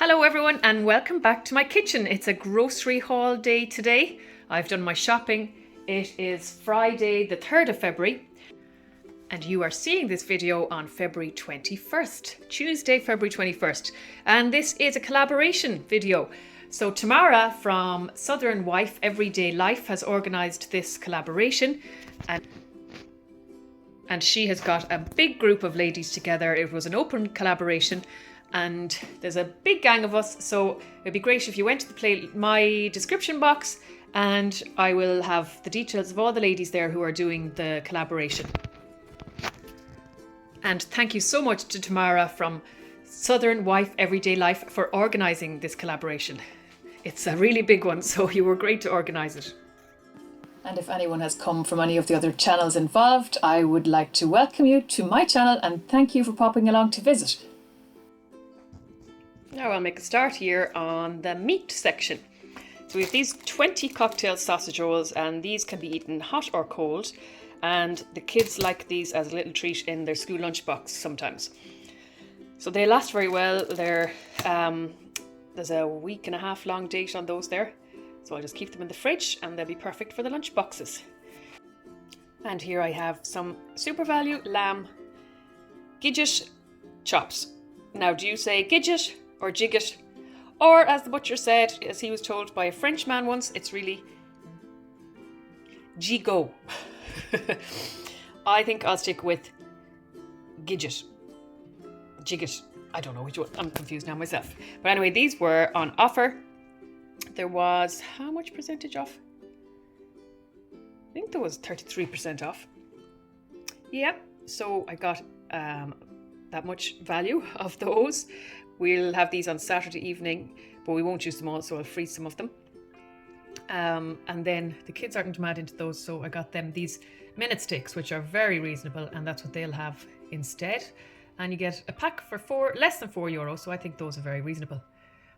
Hello everyone and welcome back to my kitchen. It's a grocery haul day today. I've done my shopping. It is Friday the 3rd of February and you are seeing this video on February 21st, Tuesday, February 21st. And this is a collaboration video. So Tamera from SoutherWife Everydaylife has organised this collaboration and she has got a big group of ladies together. It was an open collaboration and there's a big gang of us, so it'd be great if you went to my description box and I will have the details of all the ladies there who are doing the collaboration. And thank you so much to Tamera from SoutherWife Everydaylife for organising this collaboration. It's a really big one, so you were great to organise it. And if anyone has come from any of the other channels involved, I would like to welcome you to my channel and thank you for popping along to visit. Now I'll make a start here on the meat section. So we have these 20 cocktail sausage rolls and these can be eaten hot or cold. And the kids like these as a little treat in their school lunchbox sometimes. So they last very well. There's a week and a half long date on those there. So I just keep them in the fridge and they'll be perfect for the lunch boxes. And here I have some Supervalu lamb gidget chops. Now do you say gidget or jigget? Or as the butcher said, as he was told by a French man once, it's really gigot. I think I'll stick with gidget. Jigget. I don't know which one. I'm confused now myself. But anyway, these were on offer. There was, how much percentage off? I think there was 33% off. Yeah, so I got that much value of those. We'll have these on Saturday evening, but we won't use them all, so I'll freeze some of them. And then the kids aren't mad into those, so I got them these minute sticks, which are very reasonable, and that's what they'll have instead. And you get a pack for less than €4, so I think those are very reasonable.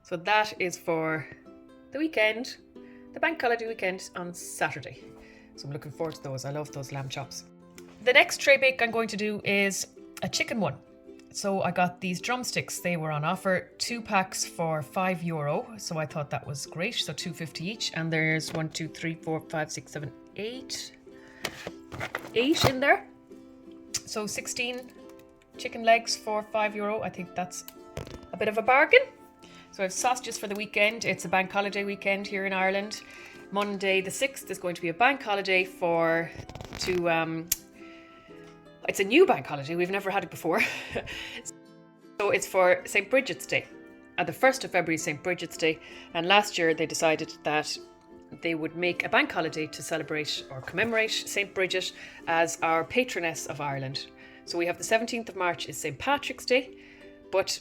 So that is for the weekend, the bank holiday weekend on Saturday. So I'm looking forward to those. I love those lamb chops. The next tray bake I'm going to do is a chicken one. So I got these drumsticks. They were on offer, 2 packs for €5. So I thought that was great. So $2.50 each. And there's 1, 2, 3, 4, 5, 6, 7, 8 in there. So 16 chicken legs for €5. I think that's a bit of a bargain. So I have sausages for the weekend. It's a bank holiday weekend here in Ireland. Monday the 6th is going to be a bank holiday it's a new bank holiday. We've never had it before. So it's for St. Bridget's Day. And the 1st of February is St. Bridget's Day. And last year they decided that they would make a bank holiday to celebrate or commemorate St. Bridget as our patroness of Ireland. So we have the 17th of March is St. Patrick's Day. But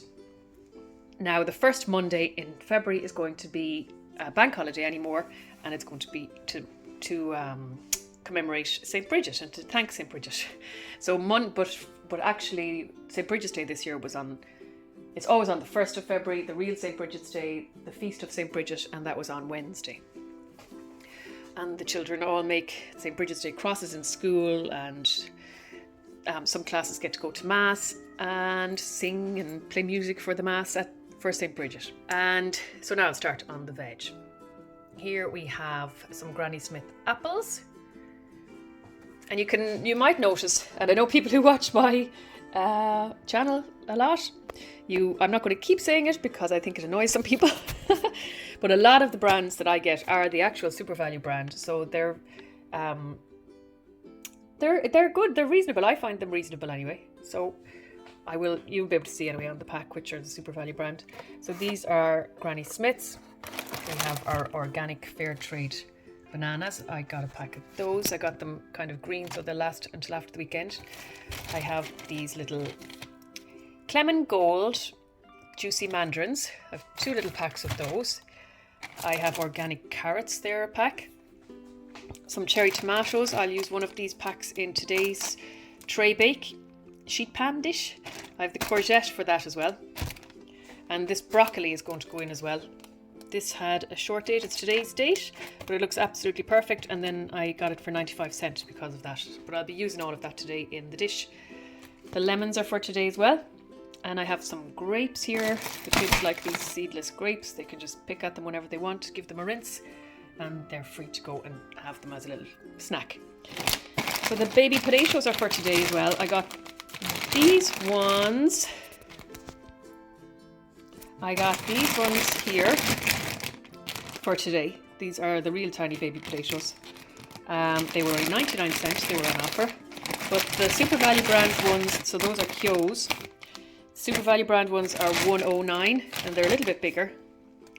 now the first Monday in February is going to be a bank holiday anymore. And it's going to be to commemorate St. Bridget and to thank St. Bridget. So but actually St. Bridget's Day this year it's always on the 1st of February, the real St. Bridget's Day, the feast of St. Bridget, and that was on Wednesday. And the children all make St. Bridget's Day crosses in school, and some classes get to go to Mass and sing and play music for the Mass for St. Bridget. And so now I'll start on the veg. Here we have some Granny Smith apples. And you might notice, and I know people who watch my channel a lot, I'm not going to keep saying it because I think it annoys some people, but a lot of the brands that I get are the actual Supervalu brand, so they're good, they're reasonable. I find them reasonable anyway, so you'll be able to see anyway on the pack which are the Supervalu brand. So these are Granny Smiths. We have our organic fair trade bananas. I got a pack of those. I got them kind of green, so they'll last until after the weekend. I have these little Clement Gold juicy mandarins. I have 2 little packs of those. I have organic carrots there, a pack. Some cherry tomatoes. I'll use one of these packs in today's tray bake sheet pan dish. I have the courgette for that as well. And this broccoli is going to go in as well. This had a short date, it's today's date, but it looks absolutely perfect, and then I got it for 95 cents because of that. But I'll be using all of that today in the dish. The lemons are for today as well. And I have some grapes here. The kids like these seedless grapes. They can just pick at them whenever they want, give them a rinse, and they're free to go and have them as a little snack. So the baby potatoes are for today as well. I got these ones. I got these ones here for today. These are the real tiny baby potatoes. They were only 99 cents. They were on offer. But the Supervalu brand ones, so those are Kyo's. Supervalu brand ones are 109 and they're a little bit bigger.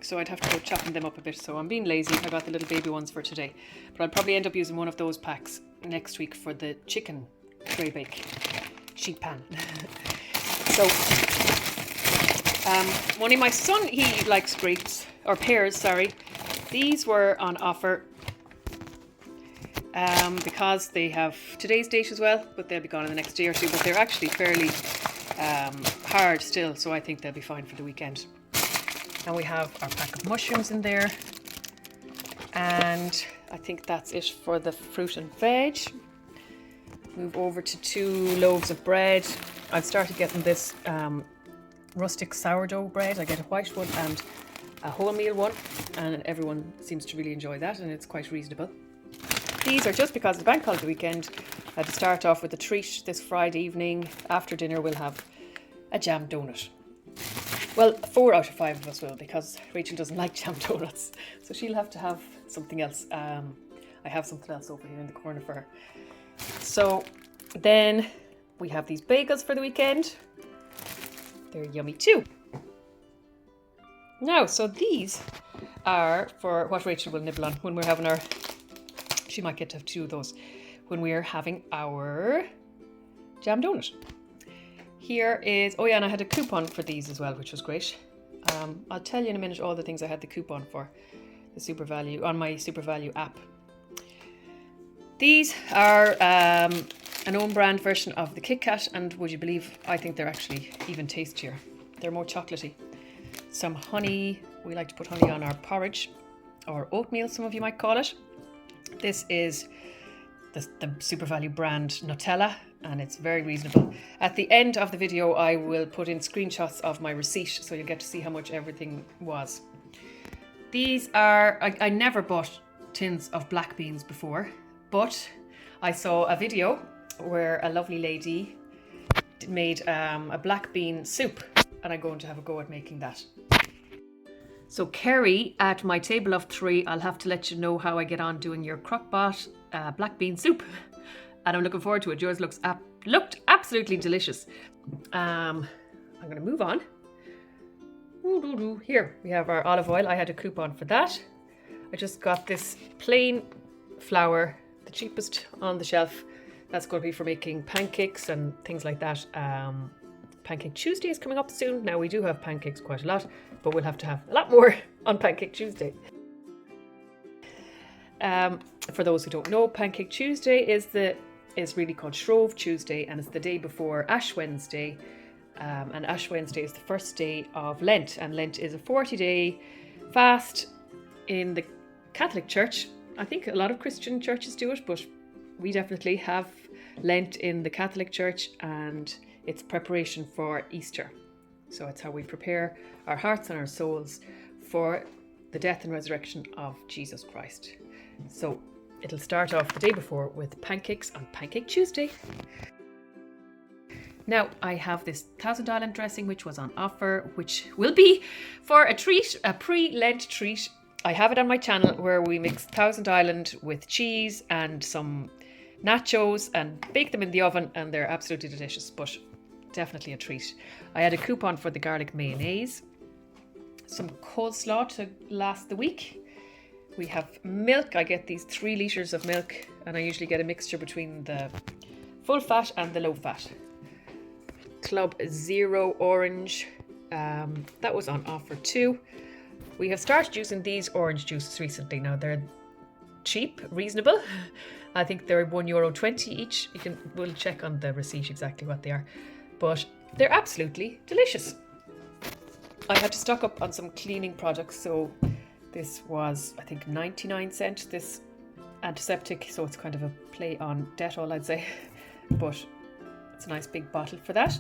So I'd have to go chopping them up a bit. So I'm being lazy. I got the little baby ones for today. But I'll probably end up using one of those packs next week for the chicken tray bake sheet pan. So, only my son, he likes grapes, or pears, sorry. These were on offer because they have today's date as well, but they'll be gone in the next day or two. But they're actually fairly hard still, so I think they'll be fine for the weekend. And we have our pack of mushrooms in there. And I think that's it for the fruit and veg. Move over to 2 loaves of bread. I've started getting this rustic sourdough bread. I get a white one and a wholemeal one, and everyone seems to really enjoy that, and it's quite reasonable. These are just because of the bank holiday weekend. I had to start off with a treat this Friday evening. After dinner we'll have a jam donut. Well, 4 out of 5 of us will, because Rachel doesn't like jam donuts, so she'll have to have something else. I have something else over here in the corner for her. So then we have these bagels for the weekend. They're yummy too. Now, so these are for what Rachel will nibble on when we're having our, she might get to have 2 of those, when we're having our jam donut. Here is, oh yeah, and I had a coupon for these as well, which was great. I'll tell you in a minute all the things I had the coupon for, the Supervalu, on my Supervalu app. These are an own brand version of the Kit Kat, and would you believe, I think they're actually even tastier. They're more chocolatey. Some honey, we like to put honey on our porridge, or oatmeal, some of you might call it. This is the Supervalu brand Nutella, and it's very reasonable. At the end of the video, I will put in screenshots of my receipt, so you'll get to see how much everything was. These are, I never bought tins of black beans before, but I saw a video where a lovely lady made a black bean soup, and I'm going to have a go at making that. So Kerry, at my table of 3, I'll have to let you know how I get on doing your crock-pot black bean soup. And I'm looking forward to it. Yours looked absolutely delicious. I'm going to move on. Here we have our olive oil. I had a coupon for that. I just got this plain flour, the cheapest on the shelf. That's going to be for making pancakes and things like that. Pancake Tuesday is coming up soon. Now we do have pancakes quite a lot, but we'll have to have a lot more on Pancake Tuesday. For those who don't know, Pancake Tuesday is really called Shrove Tuesday, and it's the day before Ash Wednesday. And Ash Wednesday is the first day of Lent, and Lent is a 40-day fast in the Catholic Church. I think a lot of Christian churches do it, but we definitely have Lent in the Catholic Church, and it's preparation for Easter. So it's how we prepare our hearts and our souls for the death and resurrection of Jesus Christ. So it'll start off the day before with pancakes on Pancake Tuesday. Now I have this Thousand Island dressing, which was on offer, which will be for a treat, a pre-Lent treat. I have it on my channel where we mix Thousand Island with cheese and some nachos and bake them in the oven, and they're absolutely delicious, but definitely a treat. I had a coupon for the garlic mayonnaise, some coleslaw to last the week. We have milk. I get these 3 litres of milk, and I usually get a mixture between the full fat and the low fat. Club Zero Orange, that was on offer too. We have started using these orange juices recently. Now they're cheap, reasonable. I think they're €1.20 each. We'll check on the receipt exactly what they are, but they're absolutely delicious. I had to stock up on some cleaning products, so this was, I think, 99 cents, this antiseptic, so it's kind of a play on Dettol, I'd say, but it's a nice big bottle for that.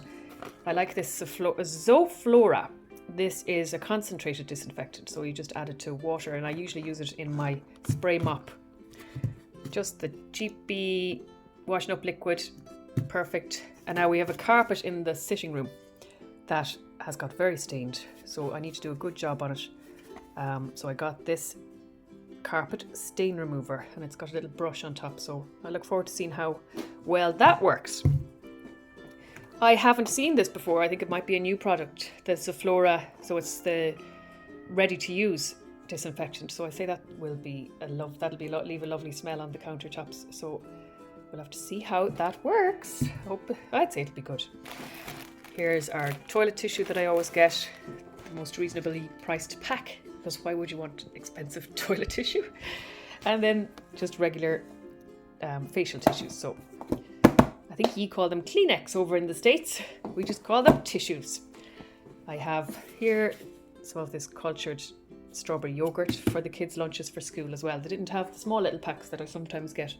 I like this Zoflora. This is a concentrated disinfectant, so you just add it to water, and I usually use it in my spray mop. Just the cheapy washing up liquid, perfect. And now we have a carpet in the sitting room that has got very stained, so I need to do a good job on it. So I got this carpet stain remover, and it's got a little brush on top, so I look forward to seeing how well that works. I haven't seen this before. I think it might be a new product, the Zoflora. So it's the ready to use disinfectant. So I say that will be leave a lovely smell on the countertops. So we'll have to see how that works. I'd say it'll be good. Here's our toilet tissue that I always get, the most reasonably priced pack, because why would you want expensive toilet tissue? And then just regular facial tissues. So I think you call them Kleenex over in the States. We just call them tissues. I have here some of this cultured strawberry yogurt for the kids' lunches for school as well. They didn't have the small little packs that I sometimes get.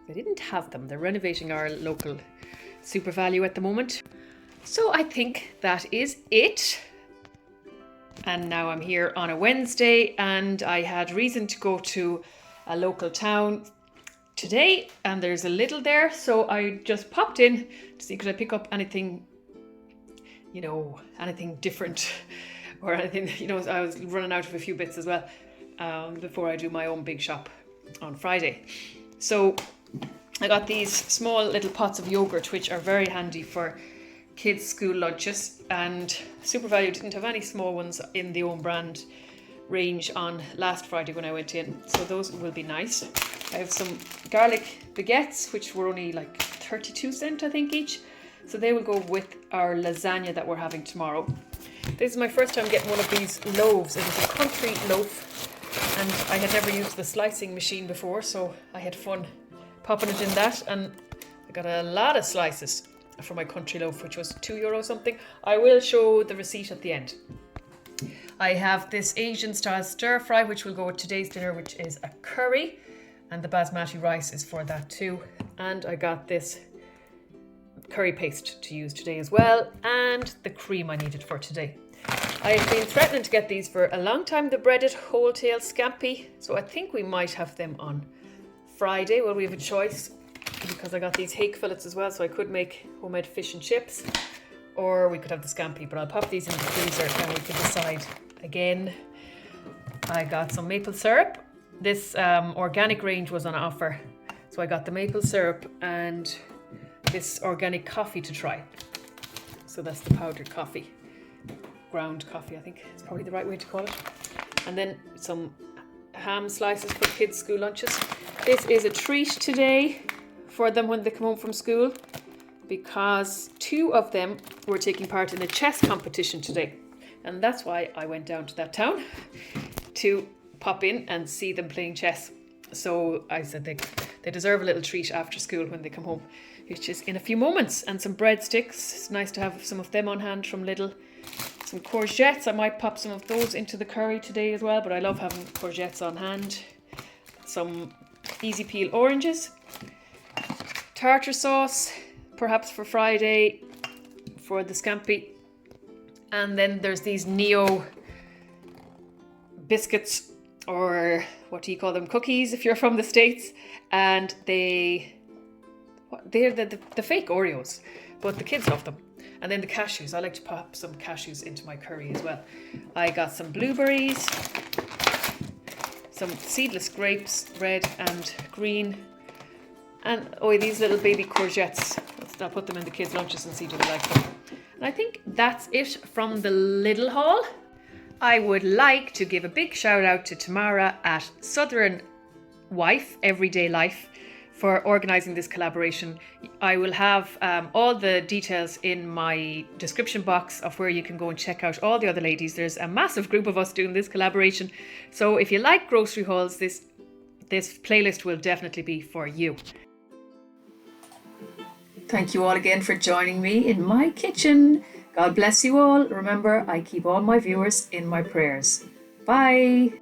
They didn't have them. They're renovating our local Supervalu at the moment. So I think that is it. And now I'm here on a Wednesday, and I had reason to go to a local town today, and there's a Lidl there, so I just popped in to see could I pick up anything, anything different or anything, I was running out of a few bits as well before I do my own big shop on Friday. So I got these small little pots of yogurt, which are very handy for kids' school lunches, and Supervalu didn't have any small ones in the own brand range on last Friday when I went in, so those will be nice. I have some garlic baguettes, which were only like 32 cents I think each, so they will go with our lasagna that we're having tomorrow. This is my first time getting one of these loaves. It is a country loaf, and I had never used the slicing machine before, so I had fun popping it in that, and I got a lot of slices for my country loaf, which was €2 something. I will show the receipt at the end. I have this Asian style stir fry, which will go with today's dinner, which is a curry, and the basmati rice is for that too. And I got this curry paste to use today as well, and the cream I needed for today. I've been threatening to get these for a long time, the breaded wholetail scampi, so I think we might have them on Friday. Well, we have a choice, because I got these hake fillets as well, so I could make homemade fish and chips, or we could have the scampi, but I'll pop these in the freezer and we can decide again. I got some maple syrup. This organic range was on offer, so I got the maple syrup and this organic coffee to try. So that's the powdered coffee, ground coffee, I think it's probably the right way to call it. And then some ham slices for kids' school lunches. This is a treat today for them when they come home from school, because 2 of them were taking part in a chess competition today, and that's why I went down to that town to pop in and see them playing chess. So I said they deserve a little treat after school when they come home, which is in a few moments. And some breadsticks. It's nice to have some of them on hand from Lidl. Some courgettes. I might pop some of those into the curry today as well, but I love having courgettes on hand. Some easy peel oranges. Tartar sauce, perhaps for Friday, for the scampi. And then there's these Neo biscuits, or what do you call them, cookies if you're from the States, and they're the fake Oreos, but the kids love them. And then the cashews, I like to pop some cashews into my curry as well. I got some blueberries, some seedless grapes, red and green, and these little baby courgettes. I'll put them in the kids' lunches and see do they like them. And I think that's it from the Lidl haul. I would like to give a big shout out to Tamera at SoutherWife Everydaylife for organising this collaboration. I will have all the details in my description box of where you can go and check out all the other ladies. There's a massive group of us doing this collaboration. So if you like grocery hauls, this playlist will definitely be for you. Thank you all again for joining me in my kitchen. God bless you all. Remember, I keep all my viewers in my prayers. Bye.